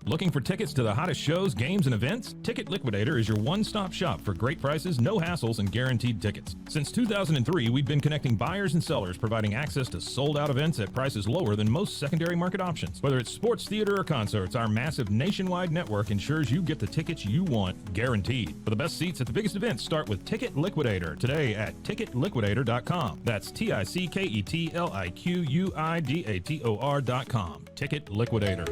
Looking for tickets to the hottest shows, games, and events? Ticket Liquidator is your one-stop shop for great prices, no hassles, and guaranteed tickets. Since 2003, we've been connecting buyers and sellers, providing access to sold-out events at prices lower than most secondary market options. Whether it's sports, theater, or concerts, our massive nationwide network ensures you get the tickets you want, guaranteed. For the best seats at the biggest events, start with Ticket Liquidator today at ticketliquidator.com. That's TICKETLIQUIDATOR.com. Ticket Liquidator.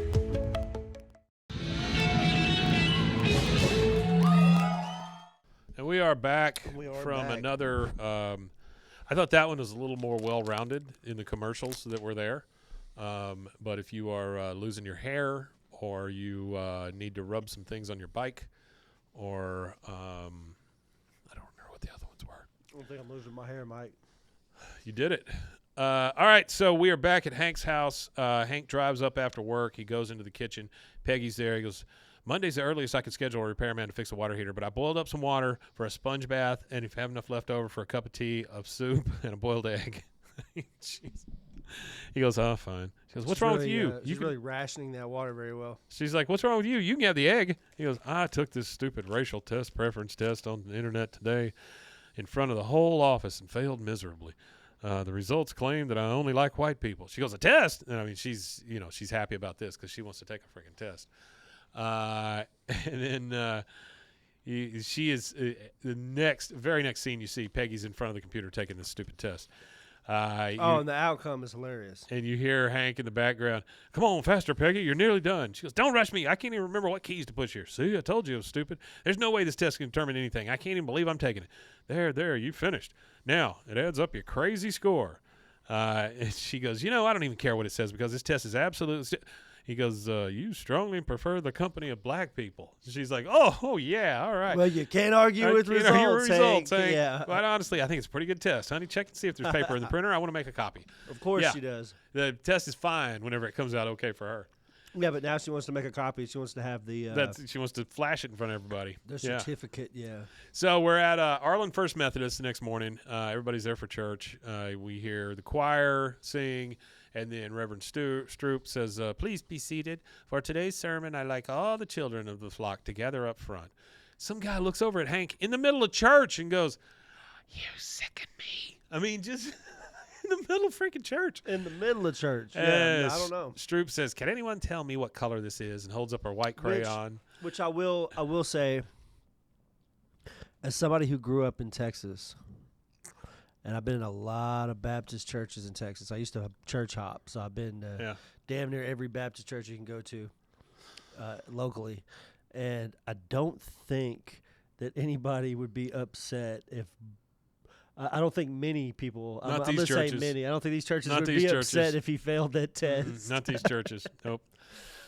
And we are back from another. I thought that one was a little more well-rounded in the commercials that were there. But if you are losing your hair, or you need to rub some things on your bike, or I don't remember what the other ones were. I don't think I'm losing my hair, Mike. You did it. All right, so we are back at Hank's house. Hank drives up after work. He goes into the kitchen. Peggy's there. He goes, Monday's the earliest I could schedule a repairman to fix a water heater, but I boiled up some water for a sponge bath, and if you have enough left over for a cup of tea, of soup, and a boiled egg. Jeez. He goes, oh, fine. She goes, what's wrong with you? She's really rationing that water very well. She's like, what's wrong with you? You can have the egg. He goes, I took this stupid racial preference test on the internet today in front of the whole office and failed miserably. The results claim that I only like white people. She goes, a test? And I mean, she's happy about this because she wants to take a freaking test. And then she is the very next scene you see, Peggy's in front of the computer taking this stupid test. And the outcome is hilarious. And you hear Hank in the background, come on, faster, Peggy, you're nearly done. She goes, don't rush me. I can't even remember what keys to push here. See, I told you it was stupid. There's no way this test can determine anything. I can't even believe I'm taking it. There, you finished. Now, it adds up your crazy score. And she goes, I don't even care what it says because this test is absolute. He goes, you strongly prefer the company of black people. She's like, oh yeah, all right. Well, you can't argue with results, Hank. Yeah. But honestly, I think it's a pretty good test. Honey, check and see if there's paper in the printer. I want to make a copy. Of course she does. The test is fine whenever it comes out okay for her. Yeah, but now she wants to make a copy. She wants to have the... she wants to flash it in front of everybody. The certificate, yeah. So we're at Arlen First Methodist the next morning. Everybody's there for church. We hear the choir sing, and then Reverend Stroop says, please be seated. For today's sermon, I'd like all the children of the flock to gather up front. some guy looks over at Hank in the middle of church and goes, "You sicken me." I mean, just in the middle of freaking church. In the middle of church. Yeah, I don't know. Stroop says, "Can anyone tell me what color this is?" and holds up her white crayon. Which I will say, as somebody who grew up in Texas, and I've been in a lot of Baptist churches in Texas. I used to have church hop, so I've been damn near every Baptist church you can go to locally. And I don't think that anybody would be upset if I don't think many people. I'm going to say many. I don't think these churches would be upset if he failed that test. Not these churches. Nope.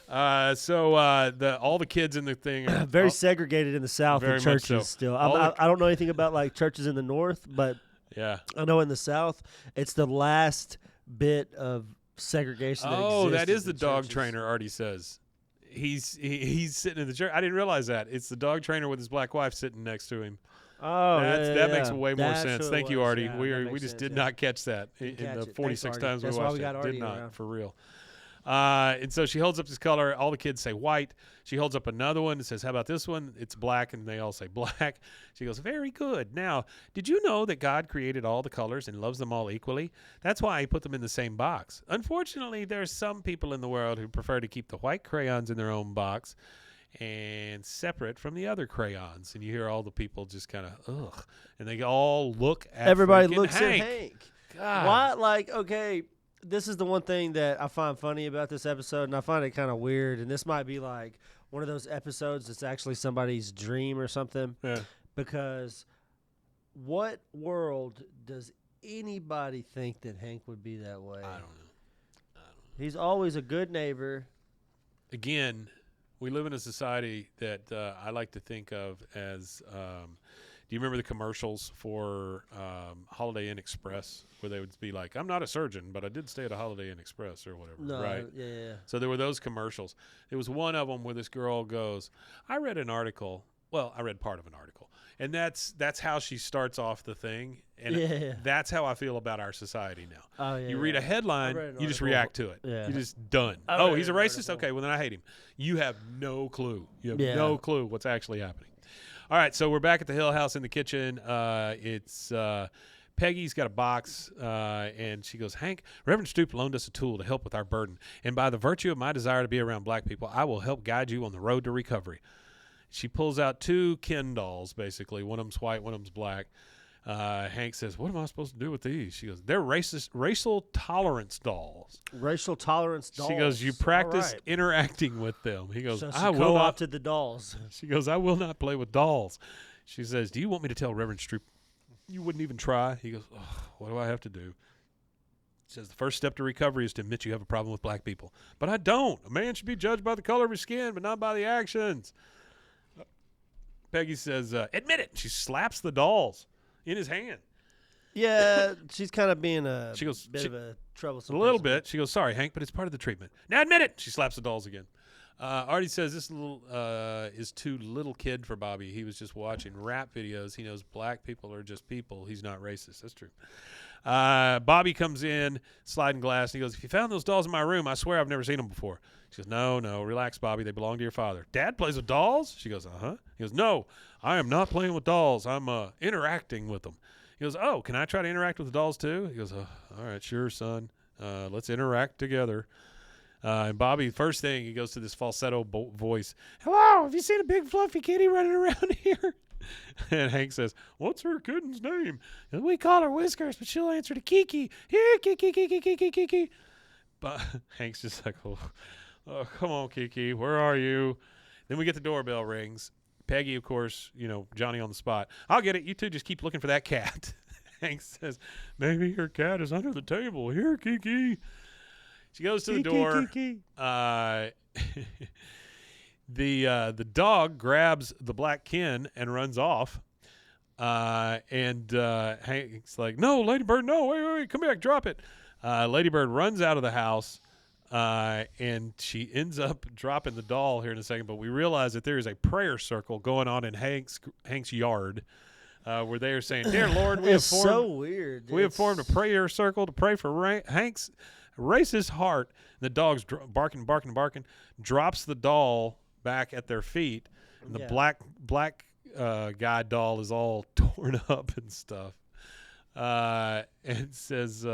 So all the kids in the thing are very segregated in the South in churches still. I don't know anything about like churches in the North, but I know in the South it's the last bit of segregation. That is the dog trainer. Artie says he's sitting in the church. I didn't realize that it's the dog trainer with his black wife sitting next to him. That makes way more sense. Thank you, Artie. We just did not catch that in the 46 times we watched it. Did not, for real. And so she holds up this color. All the kids say white. She holds up another one and says, "How about this one? It's black." And they all say black. She goes, "Very good. Now, did you know that God created all the colors and loves them all equally? That's why he put them in the same box. Unfortunately, there are some people in the world who prefer to keep the white crayons in their own box and separate from the other crayons." And you hear all the people just kind of, ugh. And they all look at everybody looks Hank. at Hank. God. Why? Like, okay, this is the one thing that I find funny about this episode, and I find it kind of weird. And this might be like one of those episodes that's actually somebody's dream or something. Yeah. Because what world does anybody think that Hank would be that way? I don't know. He's always a good neighbor. Again, we live in a society that I like to think of as do you remember the commercials for Holiday Inn Express where they would be like, "I'm not a surgeon, but I did stay at a Holiday Inn Express," or whatever, No, right? yeah. So there were those commercials. There was one of them where this girl goes, "I read an article." Well, I read part of an article. And that's how she starts off the thing. And that's how I feel about our society now. Oh, yeah, you read a headline, you just react to it. Yeah. You just done. Oh, he's a racist? Okay, well, then I hate him. You have no clue. You have no clue what's actually happening. All right, so we're back at the Hill House in the kitchen. It's Peggy's got a box, and she goes, "Hank, Reverend Stoop loaned us a tool to help with our burden. And by the virtue of my desire to be around black people, I will help guide you on the road to recovery." She pulls out two Ken dolls, basically. One of them's white, one of them's black. Hank says, "What am I supposed to do with these?" She goes, "They're racial tolerance dolls." Racial tolerance dolls. She goes, "You practice interacting with them." He goes, So she "I will not." co-opted the dolls. She goes, "I will not play with dolls." She says, "Do you want me to tell Reverend Stroop you wouldn't even try?" He goes, "What do I have to do?" She says, "The first step to recovery is to admit you have a problem with black people." "But I don't. A man should be judged by the color of his skin, but not by the actions." Peggy says, "Admit it." She slaps the dolls in his hand. Yeah, she's kind of being a bit of a troublesome. A little bit. She goes, "Sorry, Hank, but it's part of the treatment." "Now admit it." She slaps the dolls again. Artie says this is too little kid for Bobby. He was just watching rap videos. He knows black people are just people. He's not racist. That's true. Bobby comes in, sliding glass, and he goes, "If you found those dolls in my room, I swear I've never seen them before." She goes, No, relax, Bobby. They belong to your father." "Dad plays with dolls?" She goes, "Uh-huh." He goes, "No, I am not playing with dolls. I'm interacting with them." He goes, "Oh, can I try to interact with the dolls too?" He goes, "All right, sure, son. Let's interact together." And Bobby, first thing, he goes to this falsetto voice. "Hello, have you seen a big fluffy kitty running around here?" And Hank says, "What's her kitten's name?" And "We call her Whiskers, but she'll answer to Kiki. Here, Kiki, Kiki, Kiki, Kiki." But Hank's just like, oh, come on, Kiki, where are you? Then we get the doorbell rings. Peggy, of course, Johnny on the spot. "I'll get it. You two just keep looking for that cat." Hank says, "Maybe your cat is under the table. Here, Kiki." She goes to the door. The dog grabs the black Ken and runs off. And Hank's like, "No, Ladybird, no, wait, come back, drop it." Ladybird runs out of the house, and she ends up dropping the doll here in a second. But we realize that there is a prayer circle going on in Hank's yard, where they are saying, "Dear Lord, we have formed so weird. We have formed a prayer circle to pray for Hank's racist heart." The dog's barking, drops the doll back at their feet, and the black guy doll is all torn up and stuff. And it says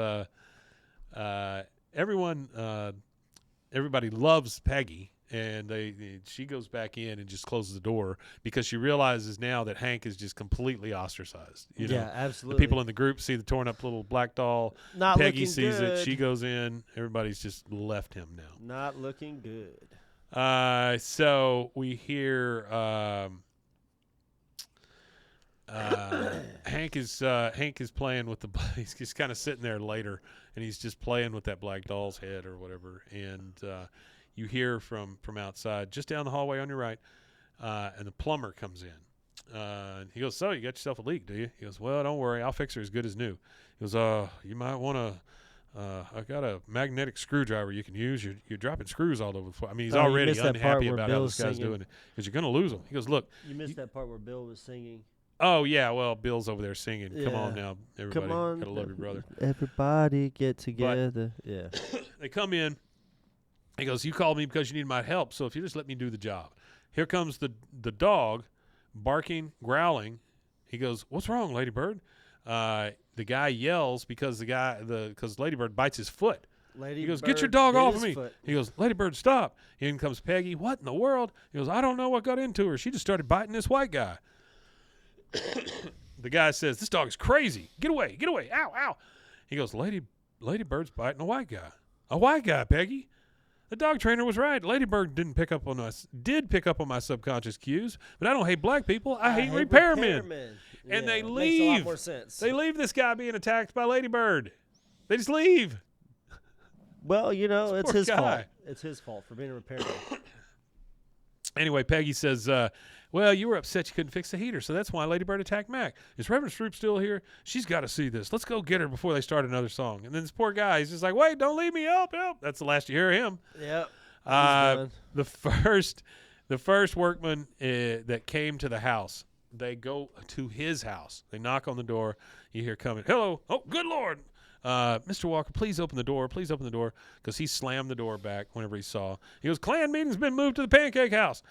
everybody loves Peggy, and she goes back in and just closes the door because she realizes now that Hank is just completely ostracized. You know? Yeah, absolutely. The people in the group see the torn up little black doll. Not Peggy looking sees good. it. She goes in. Everybody's just left him now. Not looking good. So we hear Hank is playing with he's just kind of sitting there later, and he's just playing with that black doll's head or whatever, and you hear from outside just down the hallway on your right, and the plumber comes in. And he goes, "So you got yourself a leak, do you?" He goes, "Well, don't worry, I'll fix her as good as new." He goes, "You might want to. I got a magnetic screwdriver you can use. You're dropping screws all over the place." I mean, he's already unhappy about how this guy's doing it because you're going to lose him. He goes, "Look." You missed that part where Bill was singing. Oh, yeah. Well, Bill's over there singing. Yeah. Come on now, everybody. Come on. Gotta love your brother. Everybody get together. Yeah. They come in. He goes, "You called me because you need my help, so if you just let me do the job." Here comes the dog, barking, growling. He goes, "What's wrong, Ladybird?" The guy yells because Ladybird bites his foot. He goes, "Get your dog off of me." He goes, "Ladybird, stop." In comes Peggy. "What in the world?" He goes, "I don't know what got into her. She just started biting this white guy." The guy says, "This dog is crazy. Get away, get away. Ow, ow." He goes, Ladybird's biting a white guy. "A white guy, Peggy." The dog trainer was right. Ladybird did pick up on my subconscious cues, but I don't hate black people. I hate repairmen. And they leave. Makes a lot more sense. They leave this guy being attacked by Ladybird. They just leave. Well, it's his guy. fault. It's his fault for being a repairman. Anyway, Peggy says, "Well, you were upset you couldn't fix the heater, so that's why Ladybird attacked Mac. Is Reverend Stroop still here? She's got to see this. Let's go get her before they start another song." And then this poor guy, he's just like, "Wait, don't leave me. Help, help." That's the last you hear of him. Yep. The first workman that came to the house, they go to his house. They knock on the door. You hear coming, "Hello. Oh, good Lord. Mr. Walker, please open the door. Please open the door," because he slammed the door back whenever he saw. He goes, "Clan meeting's been moved to the pancake house."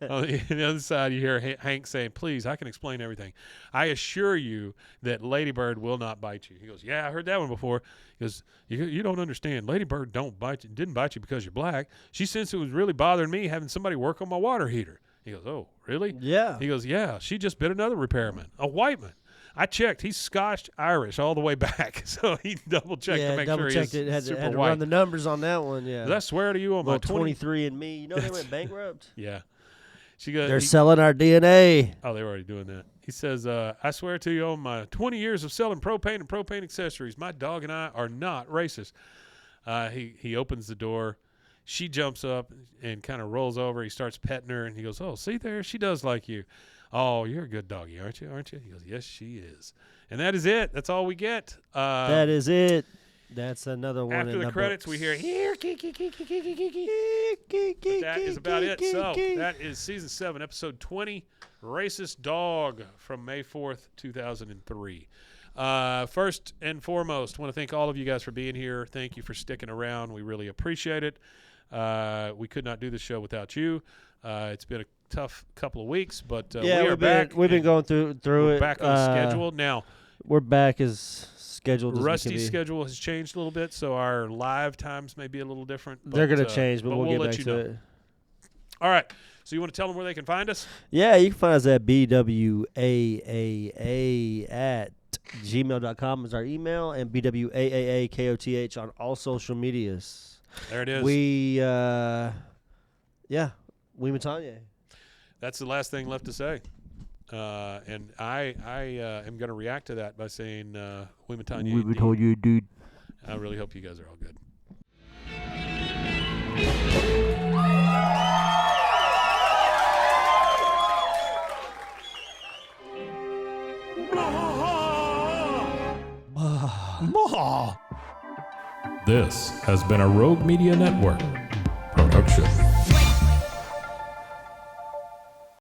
On the other side, you hear Hank saying, "Please, I can explain everything. I assure you that Ladybird will not bite you." He goes, "Yeah, I heard that one before." He goes, you don't understand. Ladybird didn't bite you because you're black. She sensed it was really bothering me having somebody work on my water heater." He goes, "Oh, really?" Yeah. He goes, "Yeah, she just bit another repairman, a white man. I checked. He's Scotch Irish all the way back." So he double-checked to make sure he's had super to white. run the numbers on that one, yeah. Does I swear to you on my 23andMe. You know they went bankrupt? Yeah. She goes, They're selling our DNA. Oh, they were already doing that. He says, "I swear to you on my 20 years of selling propane and propane accessories, my dog and I are not racist." He opens the door. She jumps up and kind of rolls over. He starts petting her, and he goes, "Oh, see there? She does like you. Oh, you're a good doggy, aren't you? Aren't you?" He goes, "Yes, she is." And that is it. That's all we get. That is it. That's another one. After in the credits, books. we hear here. That is about it. So that is season 7, episode 20, "Racist Dog" from May 4th, 2003. First and foremost, I want to thank all of you guys for being here. Thank you for sticking around. We really appreciate it. We could not do the show without you. It's been a tough couple of weeks, but we are back. We've been going through we're it. back on schedule now. We're back as scheduled as we can Rusty's be. schedule has changed a little bit, so our live times may be a little different. They're going to change, but we'll get let back you to know. it. All right. So you want to tell them where they can find us? Yeah, you can find us at bwaaa@gmail.com is our email, and bwaaakoth on all social medias. There it is. We Matanye. That's the last thing left to say. And I am going to react to that by saying, "We Matanye." We Matanye, dude. I really hope you guys are all good. This has been a Rogue Media Network production.